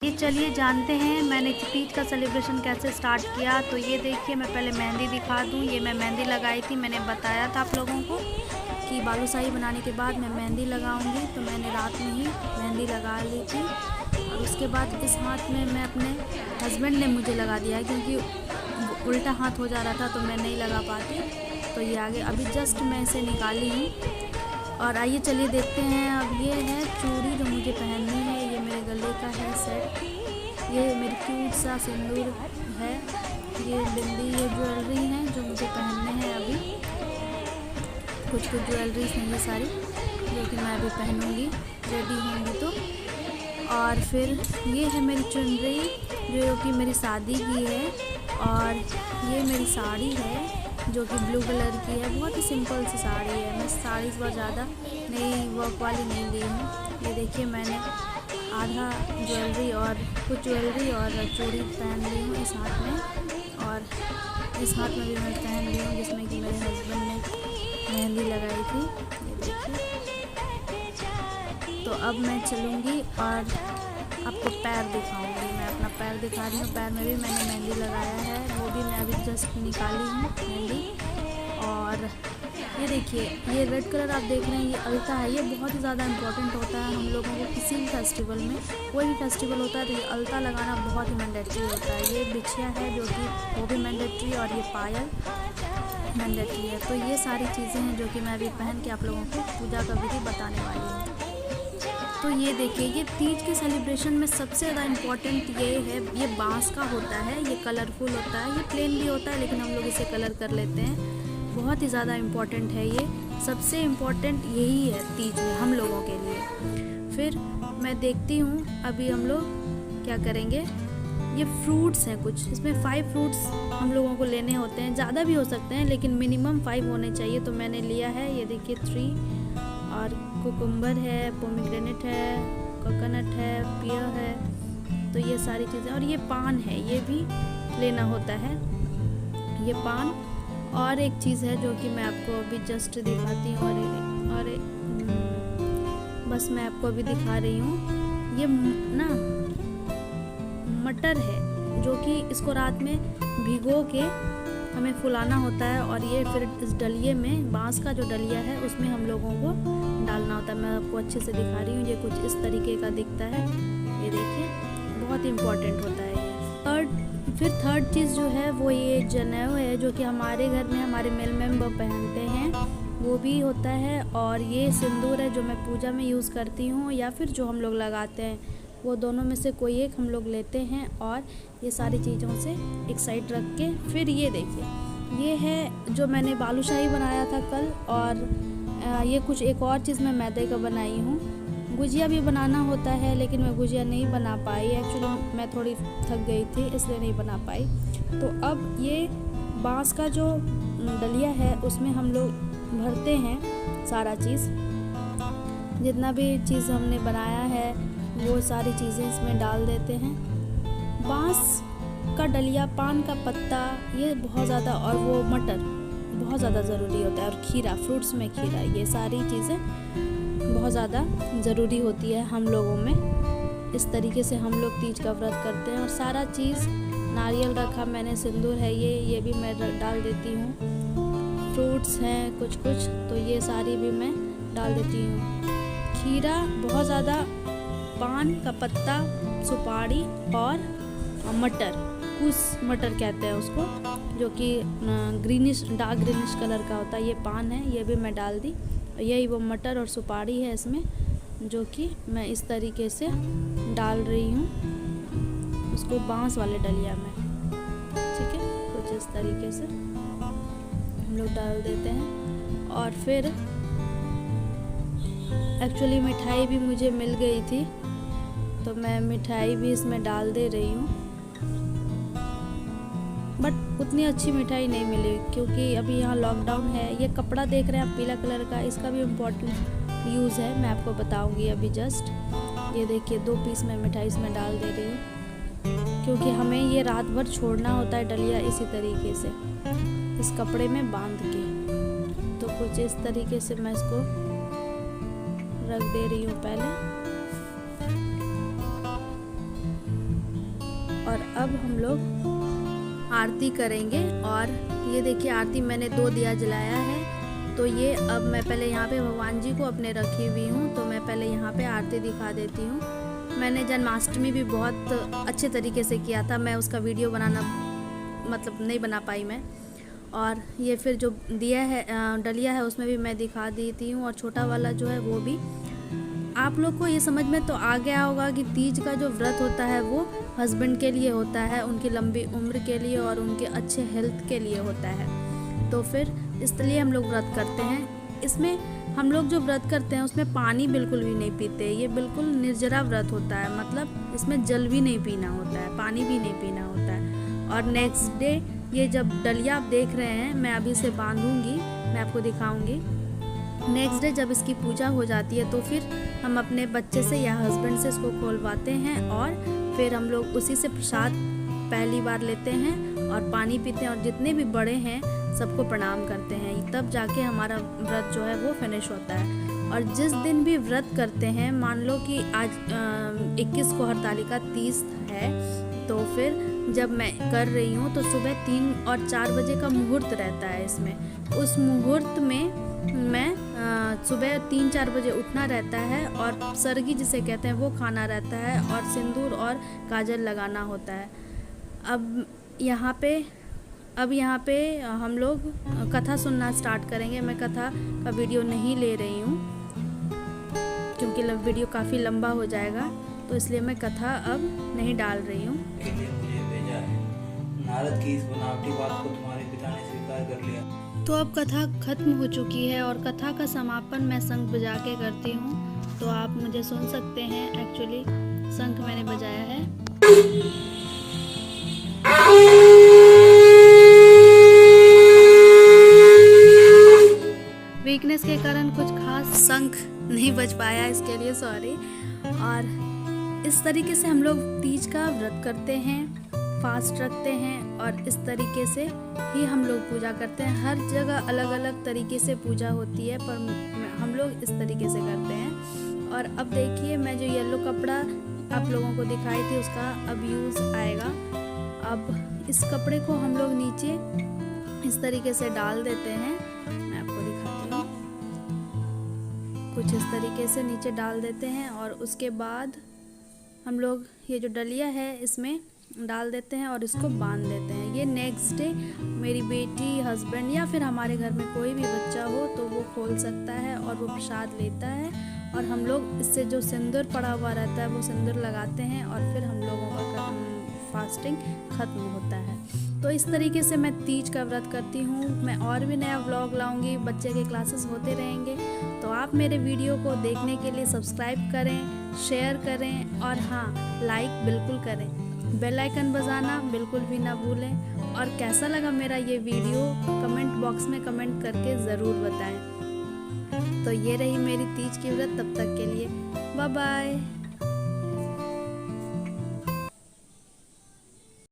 ये चलिए जानते हैं मैंने तीज का सेलिब्रेशन कैसे स्टार्ट किया। तो ये देखिए, मैं पहले मेहंदी दिखा दूँ। ये मैं मेहंदी लगाई थी, मैंने बताया था आप लोगों को कि बालूशाही बनाने के बाद मैं मेहंदी लगाऊंगी। तो मैंने रात में ही मेहंदी लगा ली थी और उसके बाद इस हाथ में मैं अपने हस्बैंड ने मुझे लगा दिया क्योंकि उल्टा हाथ हो जा रहा था तो मैं नहीं लगा पाती। तो ये आगे अभी जस्ट मैं इसे निकाली हूँ। और आइए चलिए देखते हैं। अब ये है चूड़ी जो मुझे पहननी है। ये मेरे गले का है सेट। ये मेरी क्यूट सा सिंदूर है। ये बिंदी, ये ज्वेलरी है जो मुझे पहनने हैं। अभी कुछ ज्वेलरीज हैं ये सारी जो कि मैं अभी पहनूंगी रेडी होंगी तो। और फिर ये है मेरी चुनरी जो कि मेरी शादी की है। और ये मेरी साड़ी है जो कि ब्लू कलर की है। बहुत ही सिंपल सी साड़ी है। मैं साड़ी बहुत ज़्यादा नई वर्क वाली नहीं ली हूँ। ये देखिए, मैंने आधा ज्वेलरी और कुछ ज्वेलरी और चूड़ी पहन ली हूँ इस हाथ में। और इस हाथ में भी मैं पहन ली हूँ जिसमें कि मेरे हस्बैंड ने मेहंदी लगाई थी। ये देखिए। तो अब मैं चलूँगी और आपको पैर दिखाऊंगी। मैं अपना पैर दिखा रही हूँ। पैर में भी मैंने मेहंदी लगाया है, वो भी मैं अभी जस्ट निकाली हूँ मेहंदी। और ये देखिए, ये रेड कलर आप देख रहे हैं, ये अलता है। ये बहुत ही ज़्यादा इम्पोर्टेंट होता है हम लोगों को किसी भी फेस्टिवल में। कोई भी फेस्टिवल होता है तो ये अलता लगाना बहुत ही मैंडेटरी होता है। ये बिछिया है जो कि वो भी मैंडेटरी, और ये पायल मैंडेटरी है। तो ये सारी चीज़ें हैं जो कि मैं अभी पहन के आप लोगों को पूजा का विधि बताने वाली हूँ। तो ये देखिए, ये तीज के सेलिब्रेशन में सबसे ज़्यादा इम्पॉर्टेंट ये है, ये बांस का होता है। ये कलरफुल होता है, ये प्लेन भी होता है लेकिन हम लोग इसे कलर कर लेते हैं। बहुत ही ज़्यादा इम्पॉर्टेंट है ये। सबसे इम्पॉर्टेंट यही है तीज में हम लोगों के लिए। फिर मैं देखती हूँ अभी हम लोग क्या करेंगे। ये फ्रूट्स हैं कुछ, इसमें 5 फ्रूट्स हम लोगों को लेने होते हैं। ज़्यादा भी हो सकते हैं लेकिन मिनिमम 5 होने चाहिए। तो मैंने लिया है, ये देखिए 3। और कुकुम्बर है, पोमीग्रेनेट है, कोकोनट है, पियर है। तो ये सारी चीज़ें, और ये पान है, ये भी लेना होता है, ये पान। और एक चीज़ है जो कि मैं आपको अभी जस्ट दिखाती हूँ। और बस मैं आपको अभी दिखा रही हूँ। ये ना मटर है जो कि इसको रात में भिगो के हमें फुलाना होता है। और ये फिर इस डलिए में, बांस का जो डलिया है उसमें हम लोगों को डालना होता है। मैं आपको अच्छे से दिखा रही हूँ। ये कुछ इस तरीके का दिखता है, ये देखिए, बहुत इम्पॉर्टेंट होता है ये। फिर थर्ड चीज़ जो है वो ये जनेऊ है जो कि हमारे घर में हमारे मेल मेंबर पहनते हैं, वो भी होता है। और ये सिंदूर है जो मैं पूजा में यूज़ करती हूँ, या फिर जो हम लोग लगाते हैं, वो दोनों में से कोई एक हम लोग लेते हैं। और ये सारी चीज़ों से एक साइड रख के फिर ये देखिए, ये है जो मैंने बालूशाही बनाया था कल। और ये कुछ एक और चीज़ मैं मैदे का बनाई हूँ। गुजिया भी बनाना होता है लेकिन मैं गुजिया नहीं बना पाई। एक्चुअली मैं थोड़ी थक गई थी इसलिए नहीं बना पाई। तो अब ये बांस का जो डलिया है उसमें हम लोग भरते हैं सारा चीज़, जितना भी चीज़ हमने बनाया है वो सारी चीज़ें इसमें डाल देते हैं। बांस का डलिया, पान का पत्ता, ये बहुत ज़्यादा, और वो मटर बहुत ज़्यादा ज़रूरी होता है। और खीरा, फ्रूट्स में खीरा, ये सारी चीज़ें बहुत ज़्यादा ज़रूरी होती है हम लोगों में। इस तरीके से हम लोग तीज का व्रत करते हैं। और सारा चीज़, नारियल रखा मैंने, सिंदूर है ये भी मैं डाल देती हूँ। फ्रूट्स हैं कुछ कुछ, तो ये सारी भी मैं डाल देती हूँ। खीरा बहुत ज़्यादा, पान का पत्ता, सुपारी और मटर, कुछ मटर कहते हैं उसको, जो कि ग्रीनिश, डार्क ग्रीनिश कलर का होता है। ये पान है, ये भी मैं डाल दी। यही वो मटर और सुपारी है इसमें, जो कि मैं इस तरीके से डाल रही हूँ उसको बांस वाले डलिया में। ठीक है, कुछ इस तरीके से हम लोग डाल देते हैं। और फिर एक्चुअली मिठाई भी मुझे मिल गई थी तो मैं मिठाई भी इसमें डाल दे रही हूँ। बट उतनी अच्छी मिठाई नहीं मिली क्योंकि अभी यहाँ लॉकडाउन है। ये कपड़ा देख रहे हैं आप पीला कलर का, इसका भी इम्पोर्टेंट यूज़ है, मैं आपको बताऊंगी अभी जस्ट। ये देखिए 2 पीस में मिठाई इसमें डाल दे रही हूँ क्योंकि हमें ये रात भर छोड़ना होता है डलिया इसी तरीके से, इस कपड़े में बांध के। तो कुछ इस तरीके से मैं इसको रख दे रही हूँ पहले। और अब हम लोग आरती करेंगे। और ये देखिए आरती मैंने 2 दिया जलाया है। तो ये अब मैं पहले यहाँ पे भगवान जी को अपने रखी हुई हूँ, तो मैं पहले यहाँ पे आरती दिखा देती हूँ। मैंने जन्माष्टमी भी बहुत अच्छे तरीके से किया था, मैं उसका वीडियो बनाना मतलब नहीं बना पाई मैं। और ये फिर जो दिया है डलिया है उसमें भी मैं दिखा देती हूँ। और छोटा वाला जो है वो भी आप लोग को ये समझ में तो आ गया होगा कि तीज का जो व्रत होता है वो हस्बैंड के लिए होता है, उनकी लंबी उम्र के लिए और उनके अच्छे हेल्थ के लिए होता है। तो फिर इसलिए हम लोग व्रत करते हैं। इसमें हम लोग जो व्रत करते हैं उसमें पानी बिल्कुल भी नहीं पीते, ये बिल्कुल निर्जरा व्रत होता है। मतलब इसमें जल भी नहीं पीना होता है, पानी भी नहीं पीना होता है। और नेक्स्ट डे ये जब डलिया आप देख रहे हैं मैं अभी से बांधूंगी, मैं आपको दिखाऊंगी। नेक्स्ट डे जब इसकी पूजा हो जाती है तो फिर हम अपने बच्चे से या हस्बैंड से इसको खोलवाते हैं और फिर हम लोग उसी से प्रसाद पहली बार लेते हैं और पानी पीते हैं और जितने भी बड़े हैं सबको प्रणाम करते हैं। तब जाके हमारा व्रत जो है वो फिनिश होता है। और जिस दिन भी व्रत करते हैं, मान लो कि आज 21 को हरतालिका तीज है, तो फिर जब मैं कर रही हूँ तो सुबह 3 और 4 बजे का मुहूर्त रहता है इसमें। उस मुहूर्त में मैं सुबह 3-4 बजे उठना रहता है और सरगी जिसे कहते हैं वो खाना रहता है और सिंदूर और काजल लगाना होता है। अब यहाँ पे हम लोग कथा सुनना स्टार्ट करेंगे। मैं कथा का वीडियो नहीं ले रही हूँ क्योंकि वीडियो काफ़ी लंबा हो जाएगा, तो इसलिए मैं कथा अब नहीं डाल रही हूँ। मुझे भेजा है, नारद की इस बनावटी बात को तुम्हारे पिता ने स्वीकार कर लिया। तो अब कथा खत्म हो चुकी है और कथा का समापन मैं शंख बजा के करती हूँ, तो आप मुझे सुन सकते हैं। एक्चुअली शंख मैंने बजाया है। वीकनेस के कारण कुछ खास शंख नहीं बज पाया, इसके लिए सॉरी। और इस तरीके से हम लोग तीज का व्रत करते हैं, फास्ट रखते हैं और इस तरीके से ही हम लोग पूजा करते हैं। हर जगह अलग अलग तरीके से पूजा होती है, पर हम लोग इस तरीके से करते हैं। और अब देखिए मैं जो येलो कपड़ा आप लोगों को दिखाई थी उसका अब यूज़ आएगा। अब इस कपड़े को हम लोग नीचे इस तरीके से डाल देते हैं, मैं आपको दिखाती हूँ। कुछ इस तरीके से नीचे डाल देते हैं और उसके बाद हम लोग ये जो डलिया है इसमें डाल देते हैं और इसको बांध देते हैं। ये नेक्स्ट डे मेरी बेटी, हस्बैंड या फिर हमारे घर में कोई भी बच्चा हो तो वो खोल सकता है और वो प्रसाद लेता है। और हम लोग इससे जो सिंदूर पड़ा हुआ रहता है वो सिंदूर लगाते हैं और फिर हम लोगों का फास्टिंग खत्म होता है। तो इस तरीके से मैं तीज का व्रत करती हूँ। मैं और भी नया व्लॉग लाऊंगी, बच्चे के क्लासेस होते रहेंगे। तो आप मेरे वीडियो को देखने के लिए सब्सक्राइब करें, शेयर करें और हाँ, लाइक बिल्कुल करें। बेल आइकन बजाना बिल्कुल भी ना भूलें। और कैसा लगा मेरा ये वीडियो कमेंट बॉक्स में कमेंट करके ज़रूर बताएं। तो ये रही मेरी तीज की व्रत, तब तक के लिए बाय बाय।